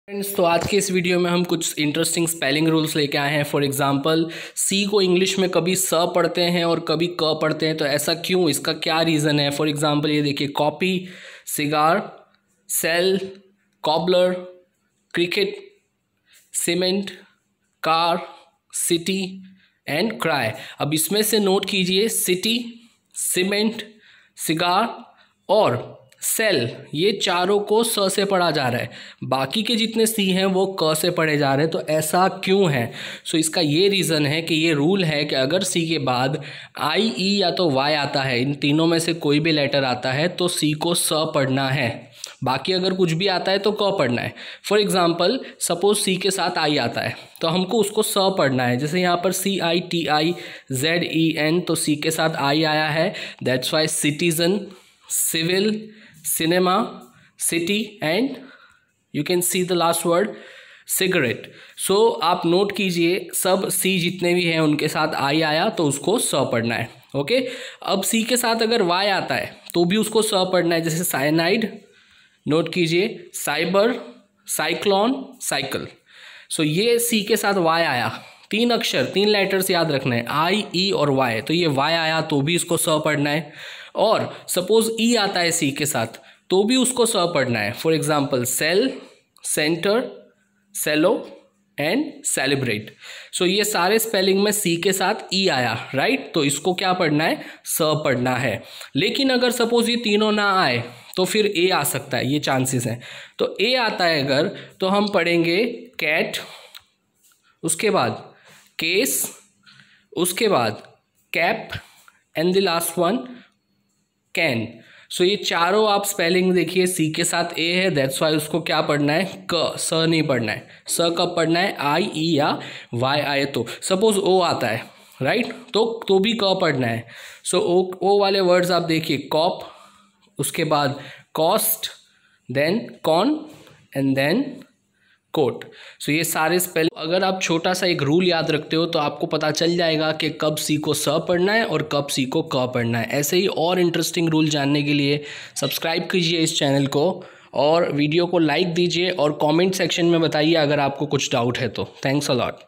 Friends, तो आज के इस वीडियो में हम कुछ इंटरेस्टिंग स्पेलिंग रूल्स लेके आए हैं। फॉर एग्जांपल, सी को इंग्लिश में कभी स पढ़ते हैं और कभी क पढ़ते हैं, तो ऐसा क्यों, इसका क्या रीज़न है। फॉर एग्जांपल ये देखिए, copy, cigar, cell, cobbler, cricket, cement, car, city and cry. अब इसमें से नोट कीजिए, सिटी, सीमेंट, सिगार और सेल, ये चारों को स से पढ़ा जा रहा है, बाकी के जितने सी हैं वो क से पढ़े जा रहे हैं। तो ऐसा क्यों है? सो इसका ये रीज़न है कि ये रूल है कि अगर सी के बाद आई, ई या तो वाई आता है, इन तीनों में से कोई भी लेटर आता है तो सी को स पढ़ना है, बाकी अगर कुछ भी आता है तो क पढ़ना है। फॉर एग्जाम्पल, सपोज सी के साथ आई आता है तो हमको उसको स पढ़ना है। जैसे यहाँ पर CITIZEN, तो सी के साथ आई आया है, that's why citizen, civil, cinema, city and you can see the last word cigarette. So आप नोट कीजिए, सब सी जितने भी हैं उनके साथ आई आया तो उसको स पढ़ना है। ओके, अब सी के साथ अगर वाई आता है तो भी उसको स पढ़ना है। जैसे साइनाइड, नोट कीजिए, साइबर, साइक्लोन, साइकिल। सो ये सी के साथ वाई आया, तीन अक्षर, तीन लेटर्स याद रखना है, आई, ई और वाई। तो ये वाई आया तो भी इसको स पढ़ना है, और सपोज ई आता है सी के साथ तो भी उसको स पढ़ना है। For example, cell, centre, cello and celebrate. So ये सारे स्पेलिंग में सी के साथ ई आया, राइट, तो इसको क्या पढ़ना है, स पढ़ना है। लेकिन अगर सपोज ये तीनों ना आए तो फिर ए आ सकता है, ये चांसेस हैं। तो ए आता है अगर, तो हम पढ़ेंगे कैट, उसके बाद केस, उसके बाद cap and the last one can. So ये चारों आप स्पेलिंग देखिए, सी के साथ ए है, दैट्स वाई उसको क्या पढ़ना है, क, स नहीं पढ़ना है। स कब पढ़ना है, आई, ई या वाई आए तो। सपोज ओ आता है, राइट, तो भी क पढ़ना है। सो ओ वाले वर्ड्स आप देखिए, कॉप, उसके बाद cost, then con and then coat. So ये सारे स्पेल, अगर आप छोटा सा एक रूल याद रखते हो तो आपको पता चल जाएगा कि कब सी को स पढ़ना है और कब सी को क पढ़ना है। ऐसे ही और इंटरेस्टिंग रूल जानने के लिए सब्सक्राइब कीजिए इस चैनल को, और वीडियो को लाइक दीजिए और कमेंट सेक्शन में बताइए अगर आपको कुछ डाउट है तो। Thanks a lot.